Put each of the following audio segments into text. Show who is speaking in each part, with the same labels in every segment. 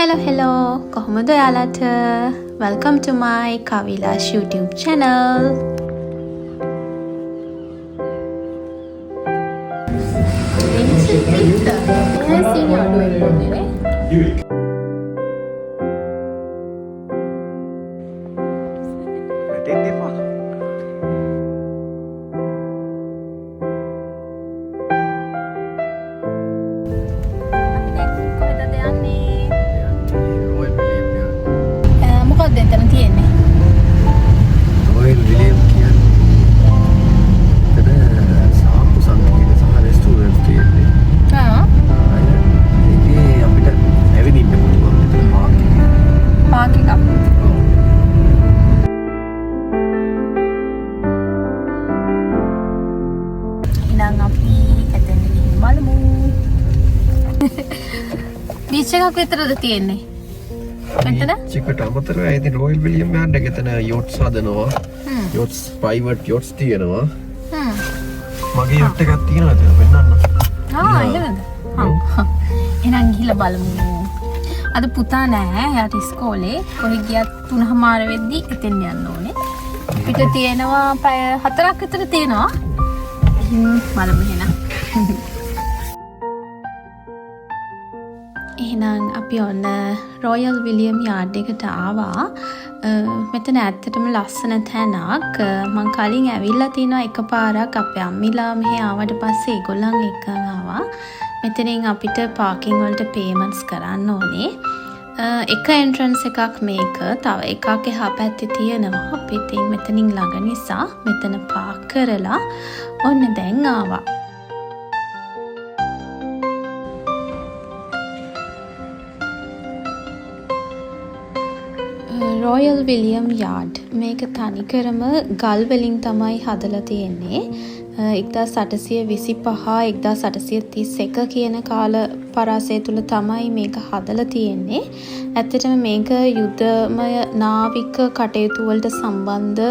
Speaker 1: Hello කොහොමද ඔයාලට welcome to my Kavilash YouTube channel. මොකක්ද එතන තියෙන්නේ?
Speaker 2: Royal William කියන්නේ සාප්පු සංකීර්ණ සහ රෙස්ටුරන්ට් තියෙන්නේ. ඒකේ අපිට ඇවිදින්න පුළුවන් මෙතන
Speaker 1: පාක් එකක්. එහෙනම් අපි එතන ගිහින් බලමු. බීච් එකක් විතරද තියෙන්නේ? මෙතන?
Speaker 2: චිකට අමතරව ඉතින් Royal William යන්න ගෙතන යොට්ස් හදනවා. යොට්ස් ප්‍රයිවට් යොට්ස් තියෙනවා. මගේ යොට් එකක් තියෙනවා එතන පෙන්නන්න.
Speaker 1: එහෙමද? එහෙනම් ගිහලා බලමු. අද පුතා නෑ. එයාට ඉස්කෝලේ කොහෙ ගියත් 3:00 වෙද්දි එතෙන් යන්න ඕනේ. පිට තියෙනවා පැය 4ක් විතර තියෙනවා. බලමු එහෙනම්. එහෙනම් අපි ඔන්න රොයල් විලියම් යාඩ් එකට ආවා. මෙතන ඇත්තටම ලස්සන තැනක්. මං කලින් ඇවිල්ලා තිනවා එකපාරක් අපේ අම්මිලා මෙහි ආවට පස්සේ ඒගොල්ලන් එක්කන් ආවා. මෙතනින් අපිට පාකින් වලට පේමන්ට්ස් කරන්න ඕනේ. එක එන්ට්‍රන්ස් එකක් මේක. තව එකක් එහා පැත්තේ තියෙනවා. අපි ඉතින් මෙතනින් ළඟ නිසා මෙතන පාක් කරලා ඔන්න දැන් ආවා. රොයල් විලියම් යාඩ් මේක තනිකරම ගල් වලින් තමයි හදලා තියෙන්නේ. 1825 1831 කියන කාල පරාසය තුල තමයි මේක හදලා තියෙන්නේ. ඇත්තටම මේක යුද්ධමය නාවික කටයුතු වලට සම්බන්ධ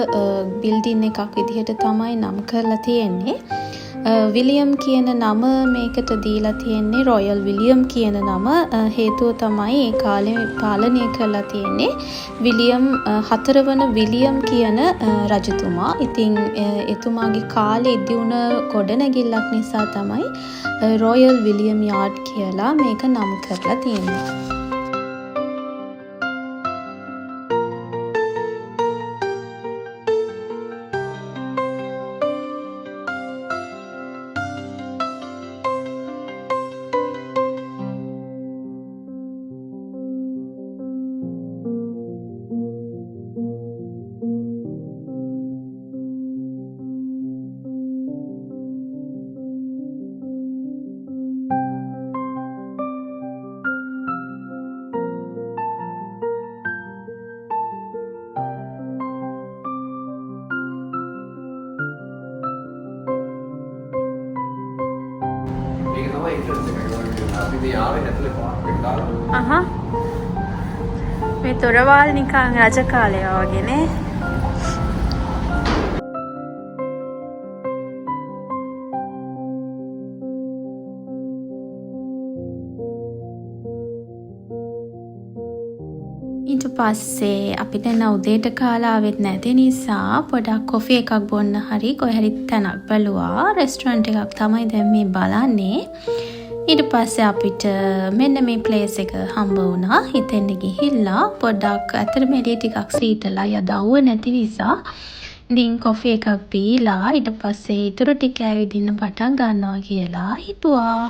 Speaker 1: බිල්ඩින් එකක් විදිහට තමයි නම් කරලා තියෙන්නේ. විලියම් කියන නම මේකට දීලා තියෙන්නේ රොයල් විලියම් කියන නම හේතුව තමයි ඒ කාලේ පාලනය කරලා තියෙන්නේ විලියම් 4 වන විලියම් කියන රජතුමා. ඉතින් එතුමාගේ කාලේ ඉදිවුණ ගොඩනැගිල්ලක් නිසා තමයි රොයල් විලියම් යාඩ් කියලා මේක නම් කරලා තියෙන්නේ. මේ තොරවල් නිකන් රජ කාලේ වගේනේ. ඊට පස්සේ අපිට උදේට කාලා ආවෙත් නැති නිසා පොඩක් කොෆි එකක් බොන්න හරි කොහේ හරි තැනක් බැලුවා. රෙස්ටුරන්ට් එකක් තමයි දැන් මේ බලන්නේ. ඊට පස්සේ අපිට මෙන්න මේ ප්ලේස් එක හම්බ වුණා. හිතෙන්ද ගිහිල්ලා පොඩක් අතරම එළිය ටිකක් සීතලයි. අද අවුව නැති නිසා ඉතින් කොෆි එකක් පීලා ඊට පස්සේ ඊටු ටික ඇවිදින්න පටන් ගන්නවා කියලා හිතුවා.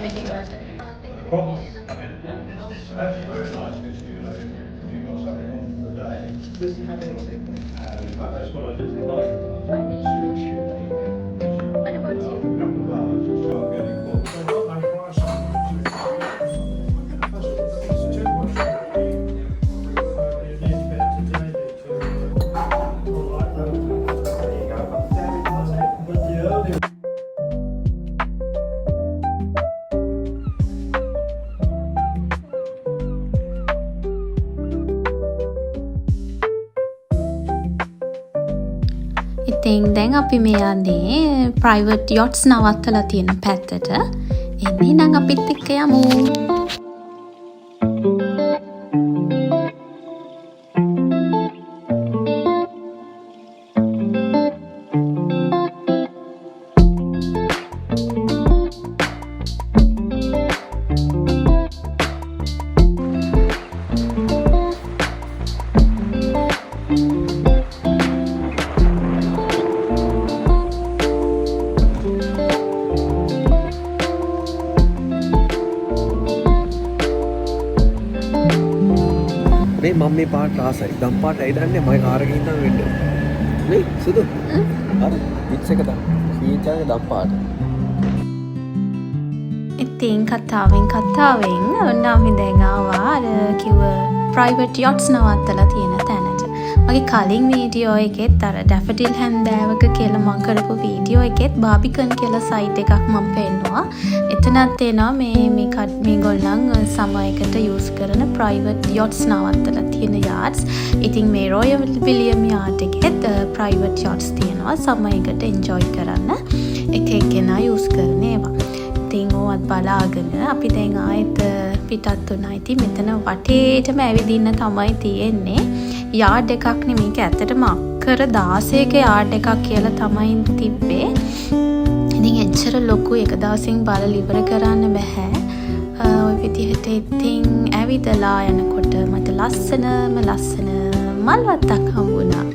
Speaker 1: කැමති වට. ඉතින් දැන් අපි මේ යන්නේ ප්‍රයිවට් යොට්ස් නවත්තලා තියෙන පැත්තට. එන්නේ නම් අපිත් එක්ක යමු.
Speaker 2: මම මේ පාට ආසයි. දම් පාට ඇයි දන්නේ මම කාර් එකේ ඉඳන් වෙන්න. නේ සුදු. හරි. පිට් එක දම්. සීචාගේ දම් පාට.
Speaker 1: ඉතින් කතාවෙන් ඔන්න අපි දැන් ආවා අර කිව්ව ප්‍රයිවට් යොට්ස් නවත්තලා තියෙන තැනට. මගේ කලින් වීඩියෝ එකෙත් අර ඩැෆඩිල් හැන්දෑවක කියලා මම කරපු වීඩියෝ එකෙත් බාබිකන් කියලා සයිට් එකක් මම පෙන්නුවා. එතනත් එනවා මේගොල්ලන් සමයකට යූස් කරන ප්‍රයිවට් යොට්ස් නවත්තලා තියෙන යාඩ්ස්. ඉතින් මේ රොයල් විලියම් යාඩ් එකෙත් ප්‍රයිවට් යොට්ස් තියෙනවා සමයකට එන්ජොයි කරන්න. එක එක්කෙනා යූස් කරන ඒවා. ඉතින් ඕවත් බලාගෙන අපි දැන් ආයෙත් පිටත් වුණා. ඉතින් මෙතන වටේටම ඇවිදින්න තමයි තියෙන්නේ. යාඩ් එකක් නෙමෙයි. මේක ඇත්තටම අක්කර 16ක යාඩ් එකක් කියලා තමයි තිබ්බේ. ඉතින් එච්චර ලොකු එක දවසින් බලලා ඉවර කරන්න බෑ. ඔය විදිහට ඉතින් ඇවිදලා යනකොට මට ලස්සන මල් වත්තක් හම්බුණා.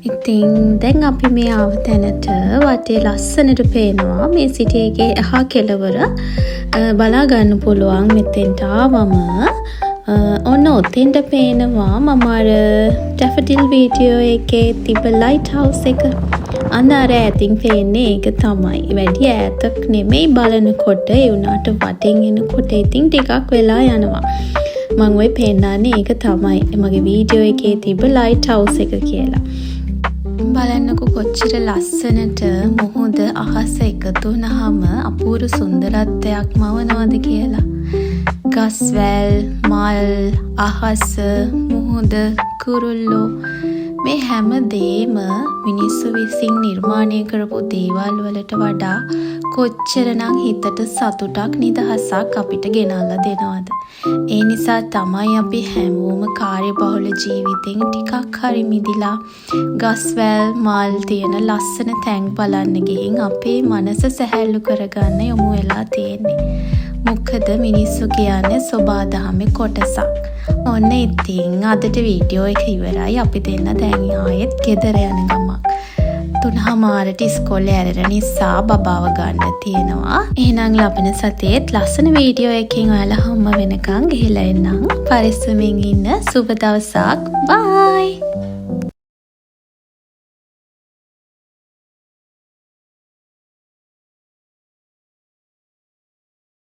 Speaker 1: ඉතින් දැන් අපි මේ ආව තැනට වටේ ලස්සනට පේනවා. මේ සිටියේගේ එහා කෙළවර බලා ගන්න පුළුවන් මෙතෙන්ට ආවම. ඔන්න ඔතෙන්ට පේනවා මම අර ඩැෆඩිල් වීඩියෝ එකේ තිබ්බ ලයිට් හවුස් එක. අන්න අර ඈතින් පේන්නේ ඒක තමයි. වැඩි ඈතක් නෙමෙයි බලනකොට ඒ උනාට වටෙන් එනකොට ඉතින් ටිකක් වෙලා යනවා. මම ඔය පෙන්නන්නේ ඒක තමයි. මගේ වීඩියෝ එකේ තිබ්බ ලයිට් හවුස් එක කියලා. බලන්නකො කොච්චර ලස්සනට මුහුද අහස එකතු වුණාම අපූර්ව සුන්දරත්වයක් මවනවද කියලා. ගස්වැල්, මල්, අහස, මුහුද, කුරුල්ලෝ මේ හැම දෙයක්ම මිනිස්සු විසින් නිර්මාණය කරපු දේවල් වලට වඩා කොච්චරනම් හිතට සතුටක් නිදහසක් අපිට ගෙනල්ලා දෙනවද. ඒ නිසා තමයි අපි හැමෝම කාර්යබහුල ජීවිතෙන් ටිකක් හරි මිදිලා ගස්වැල් මල් තියෙන ලස්සන තැන් බලන්න ගිහින් අපේ මනස සැහැල්ලු කරගන්න යොමු වෙලා තියෙන්නේ. මොකද මිනිස්සු කියන්නේ සෝබාදහමේ කොටසක්. ඔන්න ඉතින් අදට වීඩියෝ එක ඉවරයි. අපි දෙන්න දැන් ආයෙත් ගෙදර යන ගමක්. 3:00ට ඉස්කෝලේ ඇරෙන නිසා බබාව ගන්න තියෙනවා. එහෙනම් ලබන සතියේත් ලස්සන වීඩියෝ එකකින් ඔයාලා හම්බ වෙනකන් ගිහිල්ලා එන්නම්. පරිස්සමින් ඉන්න. සුබ දවසක්. බයි.